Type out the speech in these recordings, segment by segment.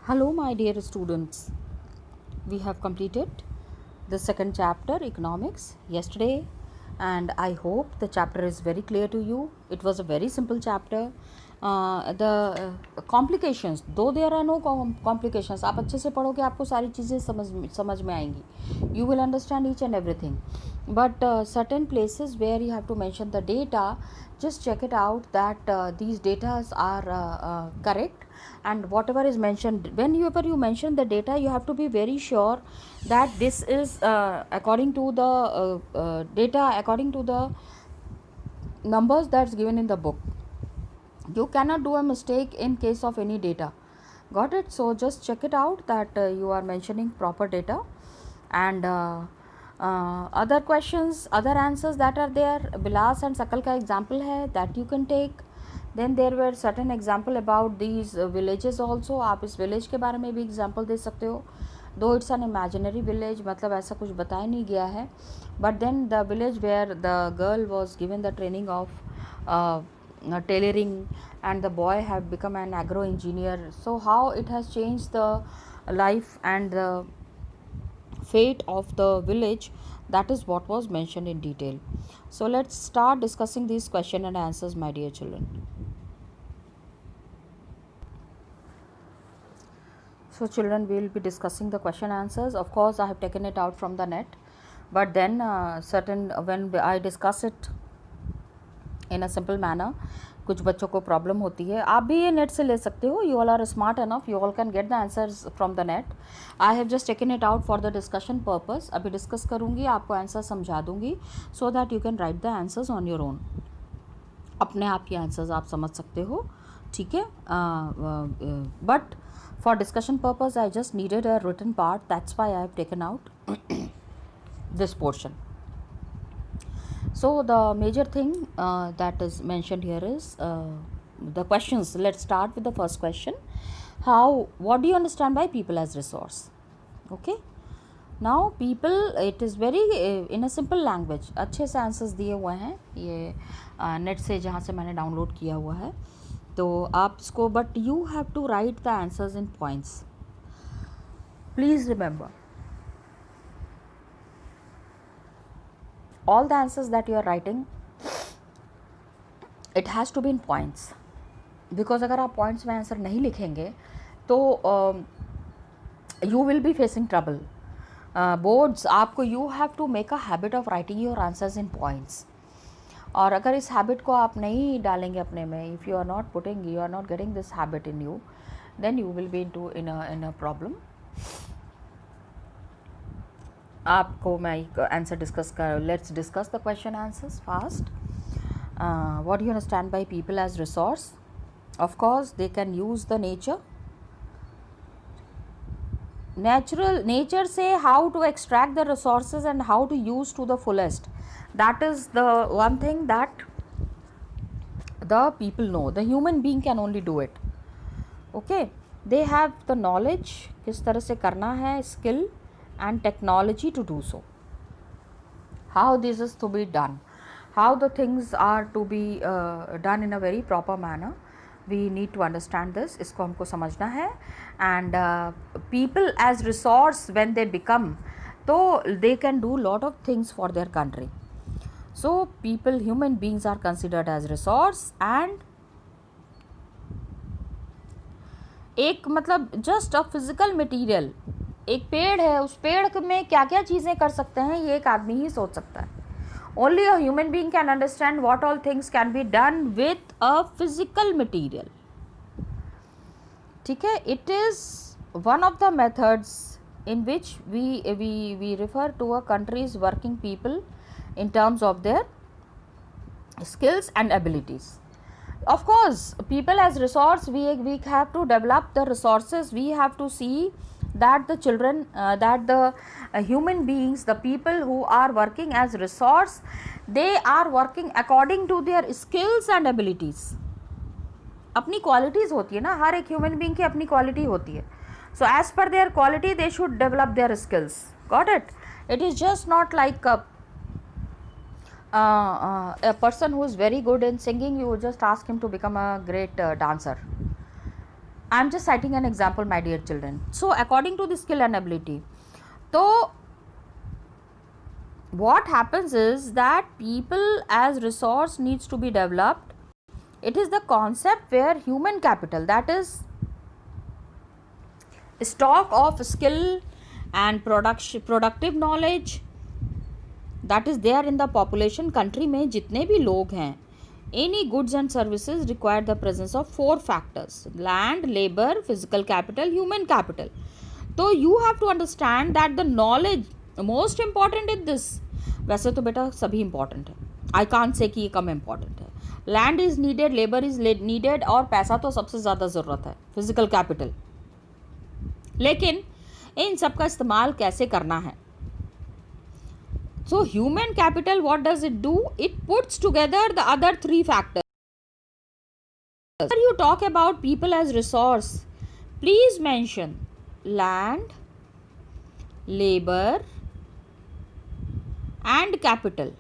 Hello, my dear students. We have completed the second chapter, economics, yesterday, and I hope the chapter is very clear to you. It was a very simple chapter. The complications, though there are no complications, आप अच्छे से पढ़ोगे आपको सारी चीज़ें समझ में आएंगी. You will understand each and everything. But certain places where you have to mention the data, just check it out that these data are correct, and whatever is mentioned, whenever you mention the data, you have to be very sure that this is according to the data, according to the numbers that's given in the book. You cannot do a mistake in case of any data. Got it? So just check it out that you are mentioning proper data, and other questions, other answers that are there, Bilas and Sakal ka example hai that you can take. Then there were certain example about these villages also. आप इस village के बारे में भी example दे सकते हो. Though it's an imaginary village, मतलब ऐसा कुछ बताया नहीं गया है, but then the village where the girl was given the training of tailoring, and the boy have become an agro engineer. So how it has changed the life and the fate of the village, that is what was mentioned in detail. So let's start discussing these question and answers, my dear children. So children, we will be discussing the question answers. Of course I have taken it out from the net, but then when I discuss it in a simple manner, कुछ बच्चों को problem होती है. आप भी ये net से ले सकते हो. You all are smart enough, you all can get the answers from the net. I have just taken it out for the discussion purpose. अभी डिस्कस करूँगी, आपको आंसर समझा दूँगी, so that you can write the answers on your own. अपने आप के answers आप समझ सकते हो, ठीक है. But for discussion purpose I just needed a written part, that's why I have taken out this portion. So the major thing that is mentioned here is the questions. Let's start with the first question. What do you understand by people as resource? Okay. Now people, it is very in a simple language. अच्छे से answers दिए हुए हैं ये net से जहाँ से मैंने डाउनलोड किया हुआ है, तो आप इसको, but you have to write the answers in points. Please remember, all the answers that you are writing, it has to be in points, because अगर आप points में आंसर नहीं लिखेंगे तो you will be facing trouble. Boards आपको, you have to make a habit of writing your answers in points. और अगर इस habit को आप नहीं डालेंगे अपने में, if you are not putting, you are not getting this habit in you, then you will be in a problem. आपको मैं आंसर डिस्कस कर, let's discuss the question answers fast. What do you understand by people as resource? Of course they can use the nature से how to extract the resources and how to use to the fullest. That is the one thing that the people know. The human being can only do it. Okay, they have the knowledge किस तरह से करना है, skill and technology to do so. How this is to be done, how the things are to be done in a very proper manner, we need to understand this. इसको हमको समझना है. And people as resource, when they become, तो they can do lot of things for their country. So people, human beings are considered as resource. and एक मतलब just a physical material, एक पेड़ है, उस पेड़ में क्या क्या चीज़ें कर सकते हैं ये एक आदमी ही सोच सकता है. Only a human being can understand what all things can be done with a physical material. ठीक है, it is one of the methods in which we refer to a country's working people in terms of their skills and abilities. Of course, people as resource, we have to develop the resources. We have to see that the children, that the human beings, the people who are working as resource, they are working according to their skills and abilities. अपनी qualities होती है ना, हर एक human being की अपनी quality होती है. So as per their quality, they should develop their skills. Got it? It is just not like a person who is very good in singing, you just ask him to become a great dancer. I am just citing an example, my dear children. So according to the skill and ability, so what happens is that people as resource needs to be developed. It is the concept where human capital, that is stock of skill and productive knowledge, that is there in the population. country में जितने भी लोग हैं, any goods and services require the presence of 4 factors: land, labor, physical capital, human capital. So you have to understand that the knowledge most important in this. वैसे तो बेटा सभी important है, I can't say कि ये कम important है. Land is needed, labour is needed, और पैसा तो सबसे ज़्यादा ज़रूरत है, फिजिकल कैपिटल. लेकिन इन सब का इस्तेमाल कैसे करना है? So human capital, what does it do? It puts together the other 3 factors. When you talk about people as resource, please mention land, labor and capital.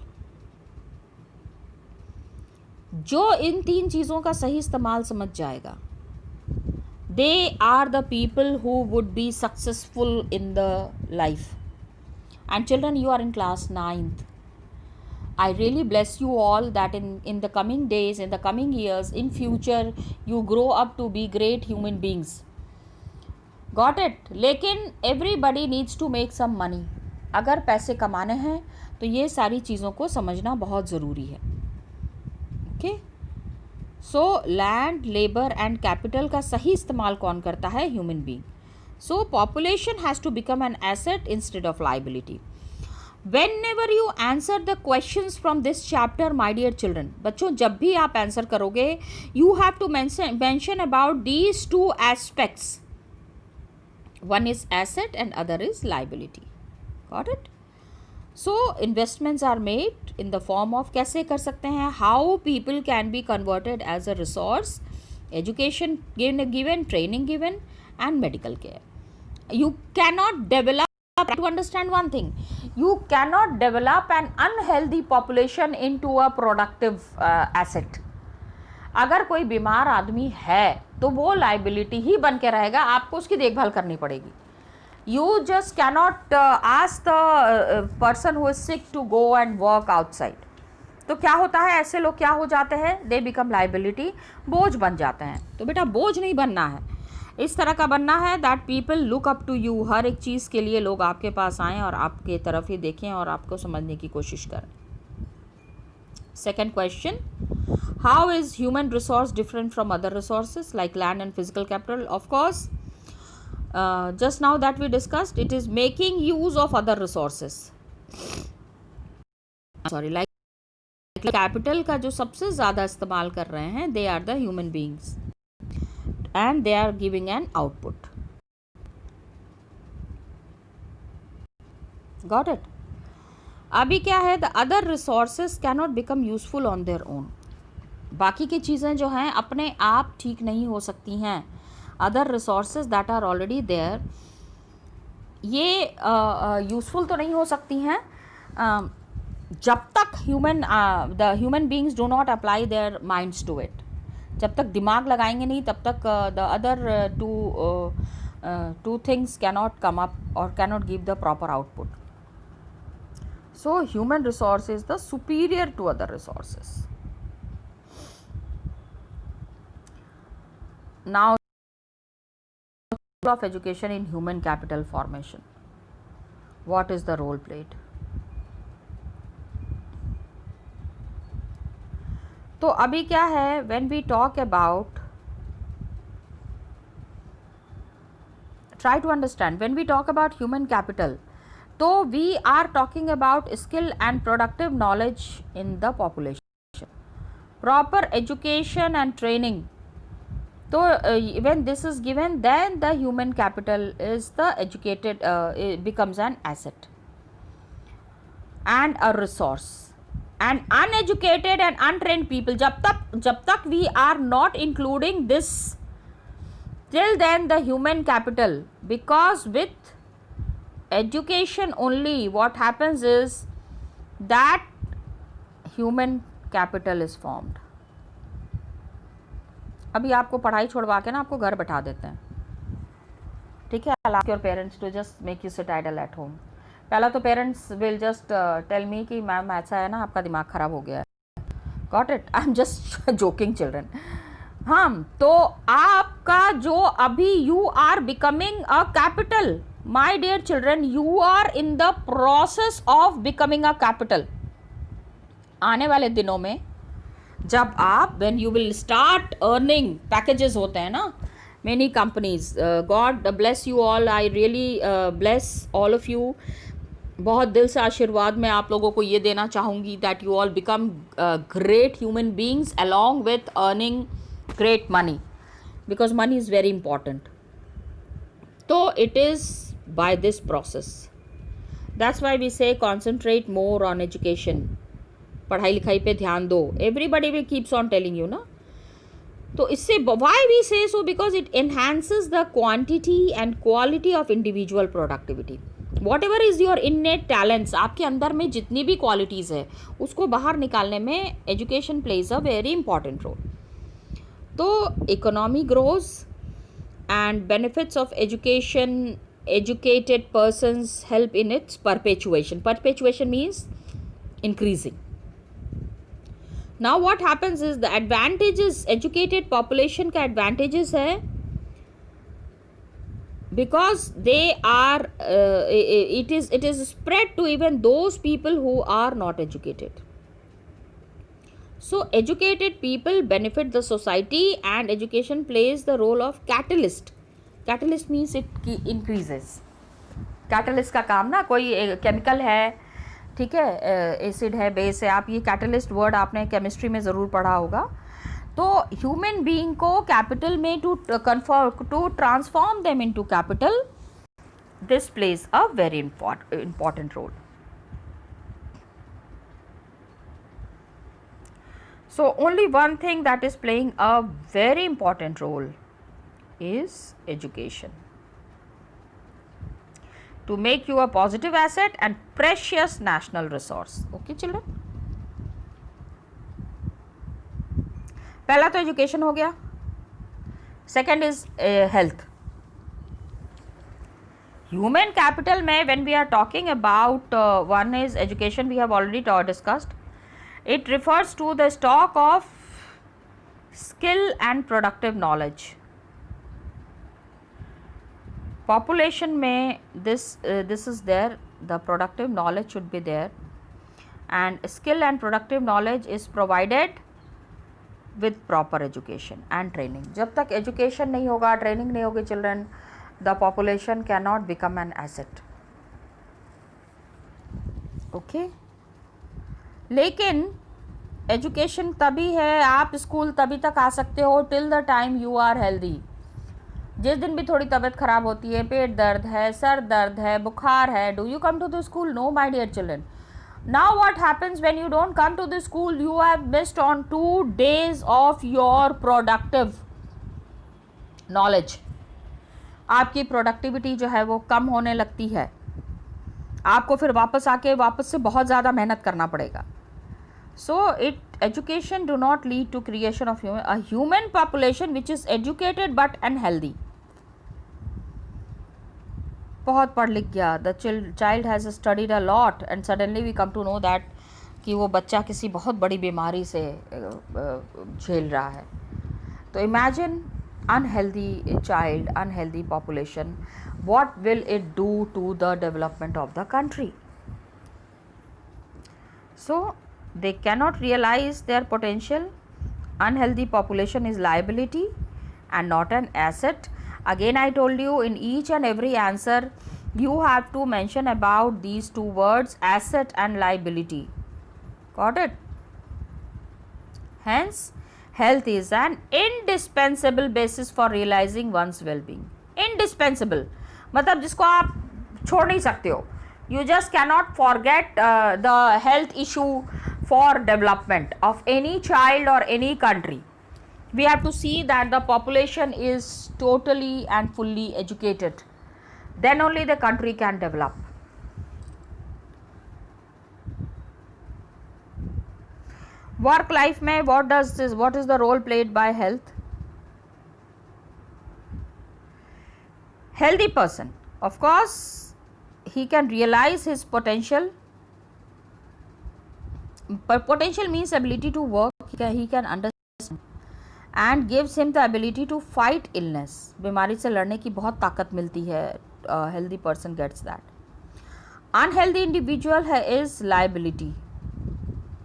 जो इन 3 चीज़ों का सही इस्तेमाल समझ जाएगा, they are the people who would be successful in the life. And children, you are in class 9th. I really bless you all that in the coming days, in the coming years, in future, you grow up to be great human beings. Got it? लेकिन everybody needs to make some money. अगर पैसे कमाने हैं तो ये सारी चीज़ों को समझना बहुत ज़रूरी है. Okay, so land, labour and capital का सही इस्तेमाल कौन करता है? Human being. So population has to become an asset instead of liability. Whenever you answer the questions from this chapter, my dear children, बच्चों जब भी आप आंसर करोगे, you have to mention about these 2 aspects. One is asset and other is liability. Got it? So investments are made in the form of, कैसे कर सकते हैं? How people can be converted as a resource, education given, training given and medical care. You cannot develop, to understand one thing, you cannot develop an unhealthy population into a productive asset. अगर कोई बीमार आदमी है तो वो liability ही बन के रहेगा, आपको उसकी देखभाल करनी पड़ेगी. You just cannot ask the person who is sick to go and work outside. तो क्या होता है? ऐसे लोग क्या हो जाते हैं? They become liability, बोझ बन जाते हैं. तो बेटा बोझ नहीं बनना है, इस तरह का बनना है that people look up to you. हर एक चीज़ के लिए लोग आपके पास आएँ और आपके तरफ ही देखें और आपको समझने की कोशिश करें. Second question, how is human resource different from other resources like land and physical capital? Of course, just now that we discussed, it is making use of other resources. Sorry, like capital का जो सबसे ज़्यादा इस्तेमाल कर रहे हैं, they are the human beings and they are giving an output. Got it? अभी क्या है? The other resources cannot become useful on their own. बाकी की चीज़ें जो हैं अपने आप ठीक नहीं हो सकती हैं. Other resources that are already there, ये यूज़फुल तो नहीं हो सकती हैं जब तक the human beings do not apply their minds to it. जब तक दिमाग लगाएंगे नहीं तब तक the other two things cannot come up or cannot give the proper output. So human resource is the superior to other resources. Now, of education in human capital formation. What is the role played? तो अभी क्या है? When we talk about, try to understand, when we talk about human capital, तो we are talking about skill and productive knowledge in the population, proper education and training. So when this is given, then the human capital is the educated, it becomes an asset and a resource. And uneducated and untrained people, जब तक we are not including this, till then the human capital, because with education only what happens is that human capital is formed. अभी आपको पढ़ाई छोड़वा के ना आपको घर बैठा देते हैं, ठीक है। I'll ask your parents to just make you sit idle at home. पहला तो parents will just tell me कि मैम ऐसा है ना, आपका दिमाग ख़राब हो गया है. Got it, I am just joking children. हाँ, तो आपका जो अभी you are becoming a capital, my dear children, you are in the process of becoming a capital. आने वाले दिनों में जब आप when you will start earning, packages होते हैं ना, many companies, God bless you all, I really bless all of you. बहुत दिल से आशीर्वाद मैं आप लोगों को ये देना चाहूँगी that you all become great human beings along with earning great money, because money is very important. So it is by this process. That's why we say concentrate more on education. पढ़ाई लिखाई पे ध्यान दो. Everybody will keeps on telling you ना. तो इससे why we say so, because it enhances the quantity and quality of individual productivity. Whatever is your innate talents, आपके अंदर में जितनी भी qualities है उसको बाहर निकालने में education plays a very important role. तो economy grows and benefits of education, educated persons help in its perpetuation. Perpetuation means increasing. Now what happens is the advantages, educated population का advantages है because they are it is spread to even those people who are not educated. So educated people benefit the society and education plays the role of catalyst. Catalyst means it increases. Catalyst का काम ना, कोई chemical है, ठीक है, acid है, base है, आप ये कैटलिस्ट वर्ड आपने केमिस्ट्री में ज़रूर पढ़ा होगा. तो ह्यूमन बीइंग को कैपिटल में to transform them into capital, this plays a very important role. So only one thing that is playing a very important role is education, to make you a positive asset and precious national resource. Okay children, पहला तो education हो गया. Second is health. Human capital में when we are talking about one is education, we have already discussed. It refers to the stock of skill and productive knowledge. Population में this is there, the productive knowledge should be there, and skill and productive knowledge is provided with proper education and training. जब तक education नहीं होगा, training नहीं होगी children, the population cannot become an asset. Okay? लेकिन education तभी है, आप स्कूल तभी तक आ सकते हो till the time you are healthy. जिस दिन भी थोड़ी तबीयत खराब होती है, पेट दर्द है, सर दर्द है, बुखार है, do you come to the school? No my dear children. Now what happens when you don't come to the school? You have missed on 2 days of your productive knowledge. आपकी प्रोडक्टिविटी जो है वो कम होने लगती है. आपको फिर वापस से बहुत ज़्यादा मेहनत करना पड़ेगा. So education do not lead to creation of a human population which is educated but unhealthy. बहुत पढ़ लिख गया, the child has studied a lot and suddenly we come to know that कि वो बच्चा किसी बहुत बड़ी बीमारी से झेल रहा है. तो imagine unhealthy child, unhealthy population, what will it do to the development of the country? So they cannot realize their potential. Unhealthy population is liability and not an asset. Again I told you, in each and every answer you have to mention about these two words, asset and liability. Got it? Hence health is an indispensable basis for realizing one's well-being. Indispensable मतलब जिसको आप छोड़ नहीं सकते हो. You just cannot forget the health issue for development of any child or any country. We have to see that the population is totally and fully educated. Then only the country can develop. Work life में what is the role played by health? Healthy person, of course, he can realize his potential. Potential means ability to work. He can understand and gives him the ability to fight illness. बीमारी से लड़ने की बहुत ताकत मिलती है. Healthy person gets that. Unhealthy individual is liability.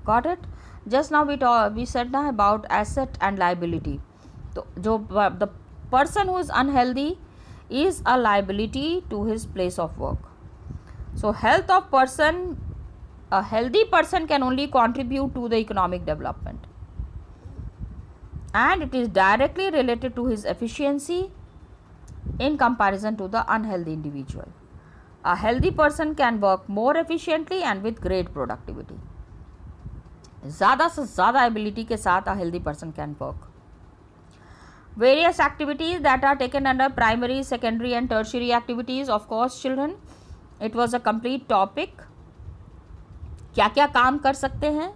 Got it? Just now we said now about asset and liability. So the person who is unhealthy is a liability to his place of work. So health of person, a healthy person can only contribute to the economic development, and it is directly related to his efficiency in comparison to the unhealthy individual. A healthy person can work more efficiently and with great productivity. ज़्यादा से ज़्यादा ability के साथ a healthy person can work. Various activities that are taken under primary, secondary and tertiary activities. Of course children, it was a complete topic. क्या क्या काम कर सकते हैं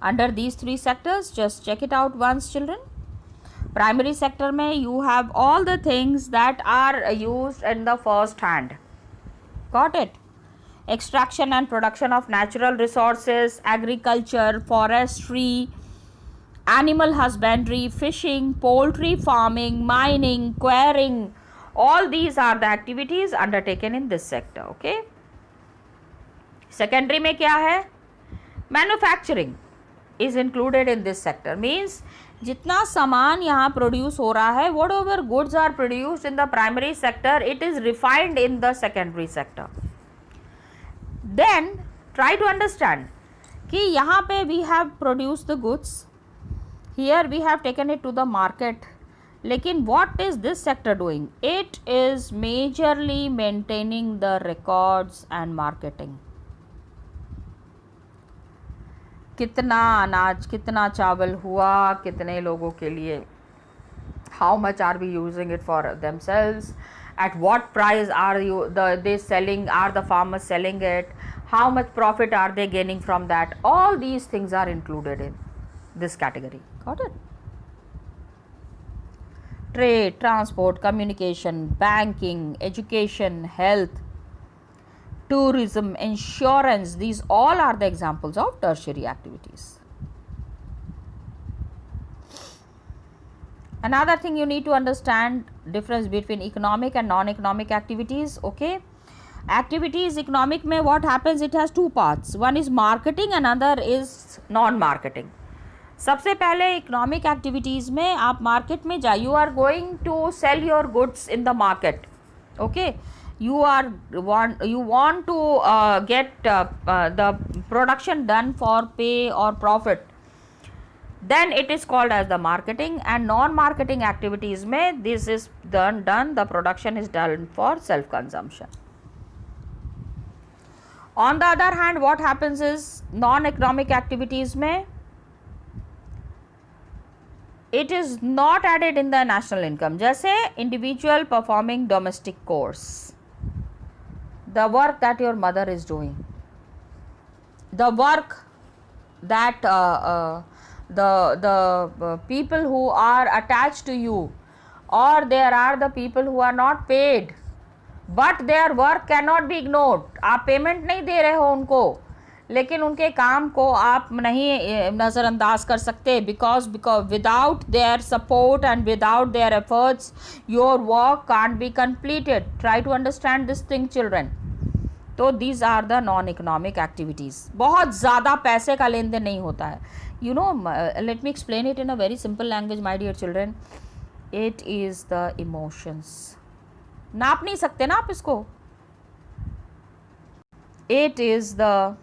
under these three sectors? Just check it out once children. Primary sector में you have all the things that are used in the first hand. Got it? Extraction and production of natural resources, agriculture, forestry, animal husbandry, fishing, poultry farming, mining, quarrying, all these are the activities undertaken in this sector. Okay. Secondary में क्या है? Manufacturing is included in this sector. Means जितना सामान यहाँ produce हो रहा है, whatever goods are produced in the primary sector, it is refined in the secondary sector. Then try to understand कि यहाँ पे we have produced the goods, here we have taken it to the market, लेकिन what is this sector doing? It is majorly maintaining the records and marketing. कितना अनाज, कितना चावल हुआ, कितने लोगों के लिए, how much are we using it for themselves, at what price are they selling, are the farmers selling it, how much profit are they gaining from that, all these things are included in this category. Got it? Trade, transport, communication, banking, education, health, tourism, insurance, these all are the examples of tertiary activities. Another thing you need to understand, difference between economic and non-economic activities. Okay, activities economic में what happens, it has two parts, one is marketing, another is non-marketing. सबसे पहले economic activities में आप market में जाइए, you are going to sell your goods in the market. Okay, you want to get the production done for pay or profit, then it is called as the marketing. And non-marketing activities mein this is done the production is done for self consumption. On the other hand, what happens is non-economic activities mein it is not added in the national income. जैसे individual performing domestic chores, the work that your mother is doing, the work that the people who are attached to you, or there are the people who are not paid but their work cannot be ignored. आप payment नहीं दे रहे हो उनको, लेकिन उनके काम को आप नहीं नज़रअंदाज कर सकते, because without their support and without their efforts your work can't be completed. Try to understand this thing children. तो these are the non-economic activities. बहुत ज़्यादा पैसे का लेन देन नहीं होता है. You know, let me explain it in a very simple language, my dear children. It is the emotions. नाप नहीं सकते ना आप इसको. It is the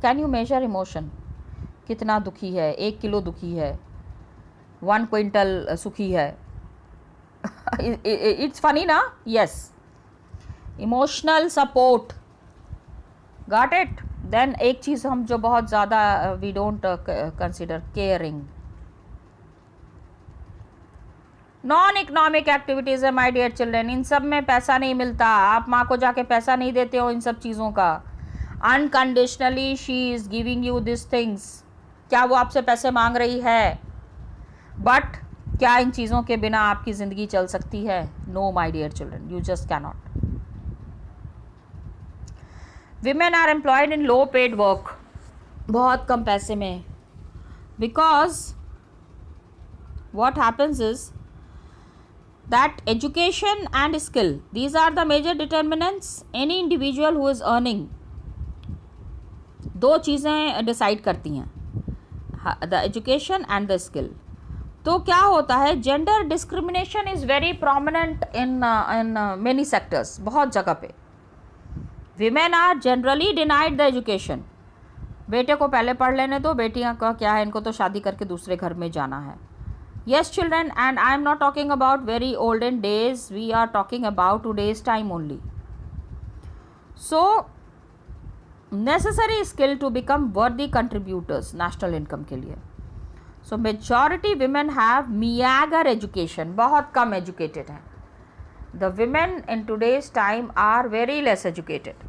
can you measure emotion? कितना दुखी है, 1 किलो दुखी है, 1 क्विंटल सुखी है. It's funny ना? Yes. Emotional support. Got it? Then एक चीज़ हम जो बहुत ज़्यादा we don't consider, caring. Non economic activities है माय डियर चिल्ड्रन. इन सब में पैसा नहीं मिलता. आप माँ को जाके पैसा नहीं देते हो इन सब चीज़ों का. Unconditionally she is giving you this things. क्या वो आपसे पैसे मांग रही है? बट क्या इन चीज़ों के बिना आपकी ज़िंदगी चल सकती है? No my dear children, you just cannot. Women are employed in low paid work, बहुत कम पैसे में. Because what happens is that education and skill, these are the major determinants. Any individual who is earning, दो चीज़ें decide करती हैं, the education and the skill. तो क्या होता है, gender discrimination is very prominent in many sectors. बहुत जगह पे women are generally denied the education. बेटे को पहले पढ़ लेने दो, बेटियां का क्या है, इनको तो शादी करके दूसरे घर में जाना है. Yes children, and I am not talking about very olden days, we are talking about today's time only. So necessary skill to become worthy contributors national income के लिए. So majority women have meager education, बहुत कम educated हैं. The women in today's time are very less educated.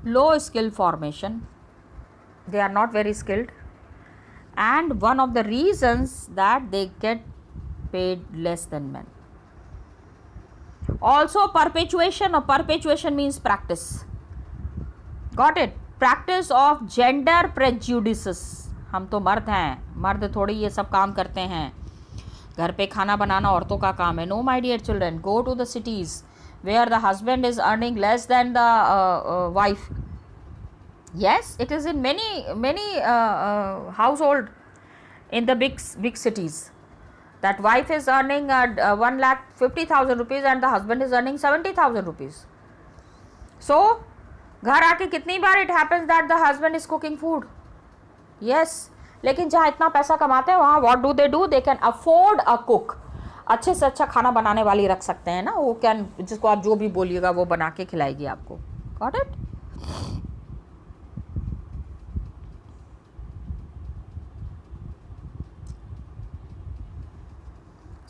Low skill formation, they are not very skilled. And one of the reasons that they get paid less than men. Also perpetuation, or perpetuation means practice. Got it? Practice of gender prejudices. हम तो मर्द हैं, मर्द थोड़ी ये सब काम करते हैं. घर पे खाना बनाना औरतों का काम है. No my dear children, go to the cities where the husband is earning less than the wife. Yes, it is in many household in the big cities that wife is earning 1,50,000 rupees and the husband is earning 70,000 rupees. So घर आके कितनी बार it happens that the husband is cooking food. Yes, लेकिन जहाँ इतना पैसा कमाते हैं वहाँ what do? They can afford a cook. अच्छे से अच्छा खाना बनाने वाली रख सकते हैं ना, वो कैन, जिसको आप जो भी बोलिएगा वो बना के खिलाएगी आपको. Got it?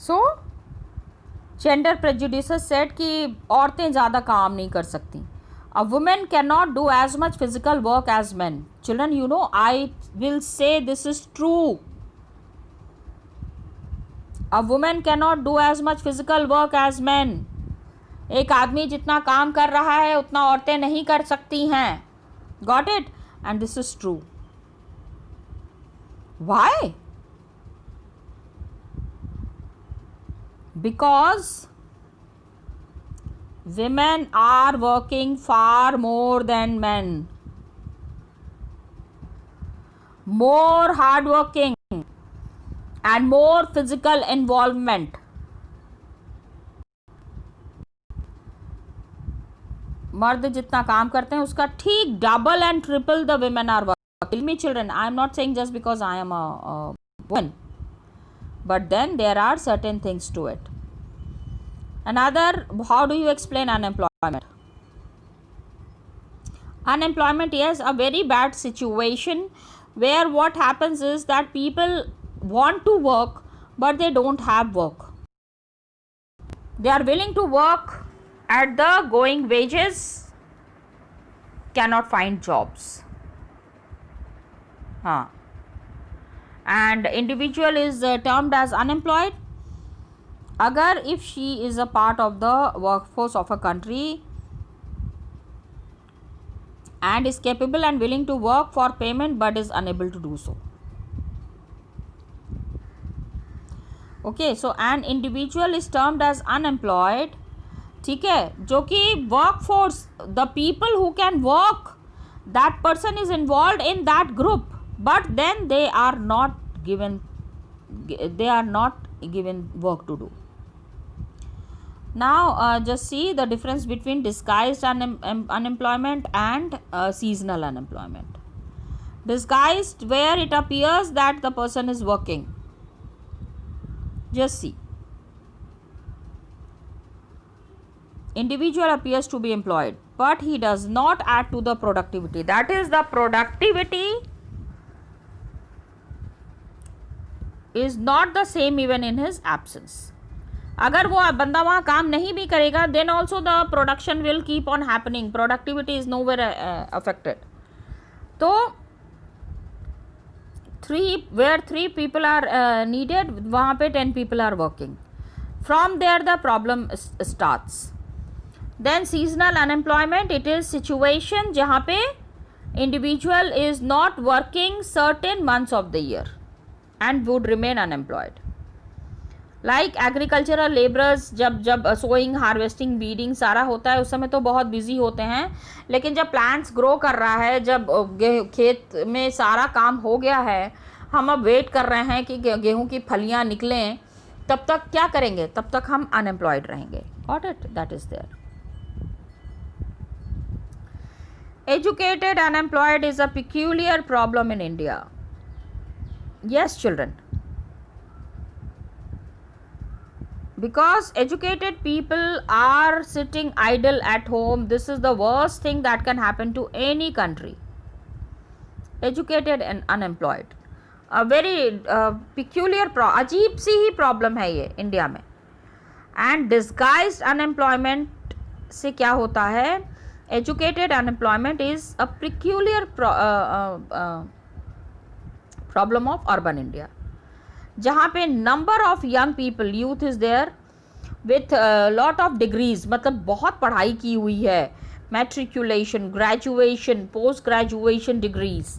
So gender prejudices set कि औरतें ज़्यादा काम नहीं कर सकती. A women can not do as much physical work as man. Children, you know, I will say this is true. A women can not do as much physical work as man. एक आदमी जितना काम कर रहा है उतना औरतें नहीं कर सकती हैं. Got it? And this is true. Why? Because women are working far more than men, more hardworking and more physical involvement. मर्द जितना काम करते हैं उसका ठीक double and triple the women are working. Tell me children, I am not saying just because I am a woman, but then there are certain things to it. Another, how do you explain unemployment? Unemployment is a very bad situation where what happens is that people want to work but they don't have work. They are willing to work at the going wages, cannot find jobs. And individual is termed as unemployed agar if she is a part of the workforce of a country and is capable and willing to work for payment but is unable to do so. Okay, so an individual is termed as unemployed, ठीक है, जो कि workforce, the people who can work, that person is involved in that group, but then they are not given work to do. Now just see the difference between disguised unemployment and seasonal unemployment. Disguised, where it appears that the person is working. Just see. Individual appears to be employed, but he does not add to the productivity. That is, the productivity is not the same even in his absence. अगर वो बंदा वहाँ काम नहीं भी करेगा, then also the production will keep on happening. Productivity is nowhere affected. तो where 3 people are needed, वहाँ पे 10 people are working. From there the problem starts. Then seasonal unemployment, it is situation जहाँ पे individual is not working certain months of the year and would remain unemployed. Like agricultural labourers जब sowing, harvesting, beading सारा होता है उस समय तो बहुत बिजी होते हैं, लेकिन जब प्लांट्स ग्रो कर रहा है, जब खेत में सारा काम हो गया है, हम अब वेट कर रहे हैं कि गेहूं की फलियां निकलें, तब तक क्या करेंगे? तब तक हम अनएम्प्लॉयड रहेंगे. Got it? That is there. Educated unemployed is a peculiar problem in India. Yes, children. Because educated people are sitting idle at home. This is the worst thing that can happen to any country. Educated and unemployed. A very peculiar, अजीब सी ही problem है ये India में. And disguised unemployment से क्या होता है? Educated unemployment is a peculiar problem of urban India. जहाँ पे number of young people, youth is there with lot of degrees, मतलब बहुत पढ़ाई की हुई है, matriculation, graduation, post graduation degrees,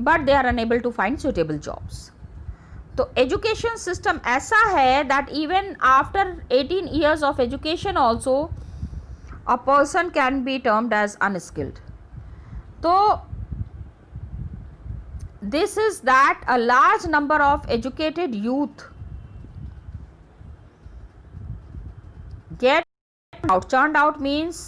but they are unable to find suitable jobs. तो education system ऐसा है that even after 18 years of education also a person can be termed as unskilled. तो this is that a large number of educated youth get out. churned out means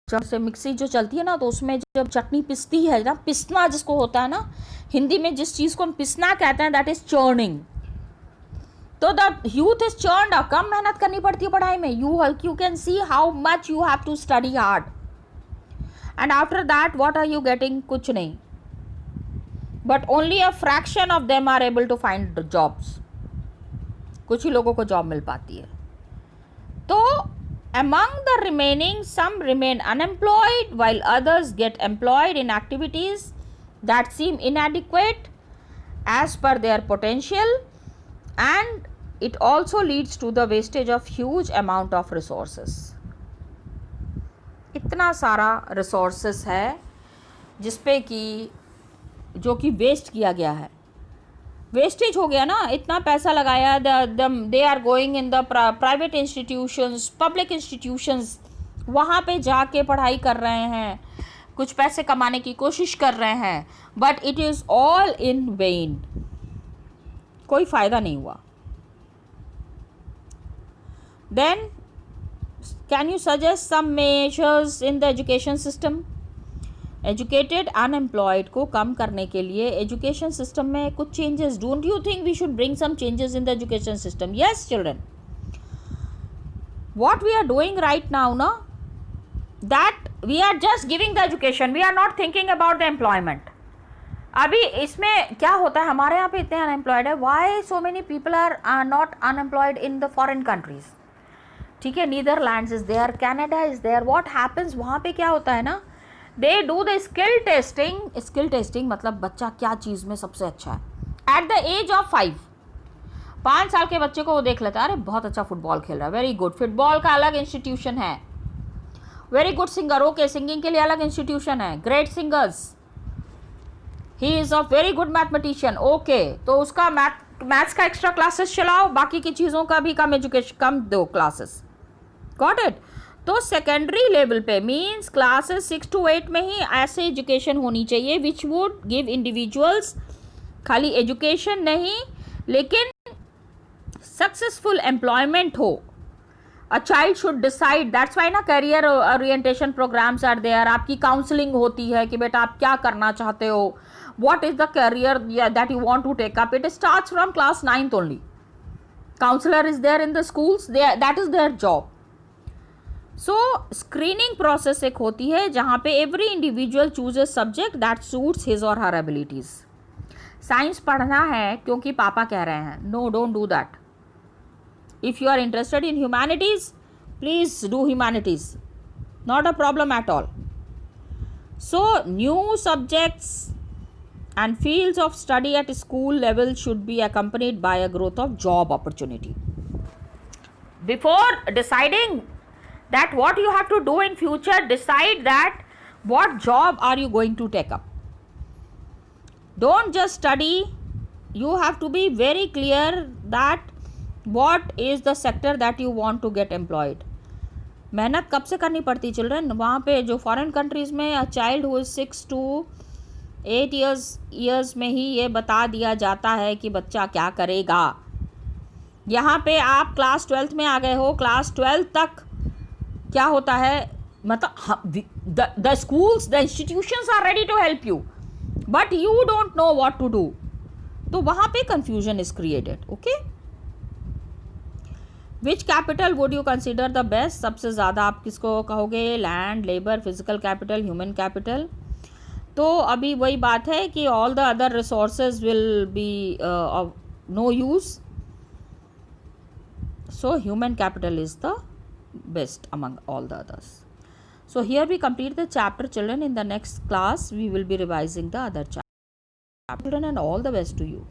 जैसे mixie जो चलती है ना, तो उसमें जब चटनी पिसती है ना, पिसना जिसको होता है ना, हिंदी में जिस चीज को हम पिसना कहते हैं, दैट इज चर्निंग. तो the youth is churned out. कम मेहनत करनी पड़ती है पढ़ाई में. You can see how much you have to study hard. And after that what are you getting? कुछ नहीं. But only a fraction of them are able to find jobs. कुछ ही लोगों को जॉब मिल पाती है. तो among the remaining, some remain unemployed while others get employed in activities that seem inadequate as per their potential, and it also leads to the wastage of huge amount of resources. इतना सारा resources है जिस पे कि जो कि waste किया गया है, वेस्टेज हो गया ना. इतना पैसा लगाया, they are going in the private institutions, public institutions, वहाँ पे जाके पढ़ाई कर रहे हैं, कुछ पैसे कमाने की कोशिश कर रहे हैं, but it is all in vain. कोई फ़ायदा नहीं हुआ. Then can you suggest some measures in the education system? Educated unemployed को कम करने के लिए education system में कुछ changes. Don't you think we should bring some changes in the education system? Yes, children. What we are doing right now, no? That we are just giving the education. We are not thinking about the employment. अभी इसमें क्या होता है, हमारे यहाँ पे इतने unemployed है. Why so many people are not unemployed in the foreign countries? ठीक है, Netherlands is there, Canada is there. What happens, वहाँ पे क्या होता है ना, they do the skill testing. Skill testing मतलब बच्चा क्या चीज़ में सबसे अच्छा है. एट द एज ऑफ 5 साल के बच्चे को वो देख लेता है, अरे बहुत अच्छा फुटबॉल खेल रहा है, वेरी गुड. फुटबॉल का अलग इंस्टीट्यूशन है. Very good singer, okay, singing के लिए अलग इंस्टीट्यूशन है. Great singers, he is a very good mathematician, okay, तो उसका मैथ्स का एक्स्ट्रा क्लासेस चलाओ, बाकी की चीज़ों का भी कम एजुकेशन, कम दो क्लासेस. Got it? तो सेकेंडरी लेवल पे मीन्स क्लासेस 6 to 8 में ही ऐसे एजुकेशन होनी चाहिए विच वुड गिव इंडिविजुअल्स खाली एजुकेशन नहीं, लेकिन सक्सेसफुल एम्प्लॉयमेंट हो. A child should decide. That's why ना career orientation programs are there. आपकी काउंसलिंग होती है कि बेटा आप क्या करना चाहते हो, what is the career that you want to take up. It starts from class 9th only. Counselor is there in the schools, that is their job. So screening process एक होती है जहाँ पे every individual chooses subject that suits his or her abilities. Science पढ़ना है क्योंकि पापा कह रहे हैं, no, don't do that. If you are interested in humanities, please do humanities, not a problem at all. So new subjects and fields of study at school level should be accompanied by a growth of job opportunity. Before deciding that what you have to do in future, decide that what job are you going to take up. Don't just study, you have to be very clear that what is the sector that you want to get employed. मेहनत कब से करनी पड़ती children? वहाँ पे जो foreign countries में a child who is 6 to 8 years में ही ये बता दिया जाता है कि बच्चा क्या करेगा. यहाँ पे आप क्लास 12th में आ गए हो, क्लास 12 तक क्या होता है, मतलब the schools, the institutions are ready to help you, but you don't know what to do. तो वहाँ पे confusion is created. Okay, which capital would you consider the best? सबसे ज़्यादा आप किसको कहोगे? Land, labour, physical capital, human capital. तो अभी वही बात है कि all the other resources will be of no use. So human capital is the best among all the others. So here we complete the chapter, children. In the next class we will be revising the other chapter, children, and all the best to you.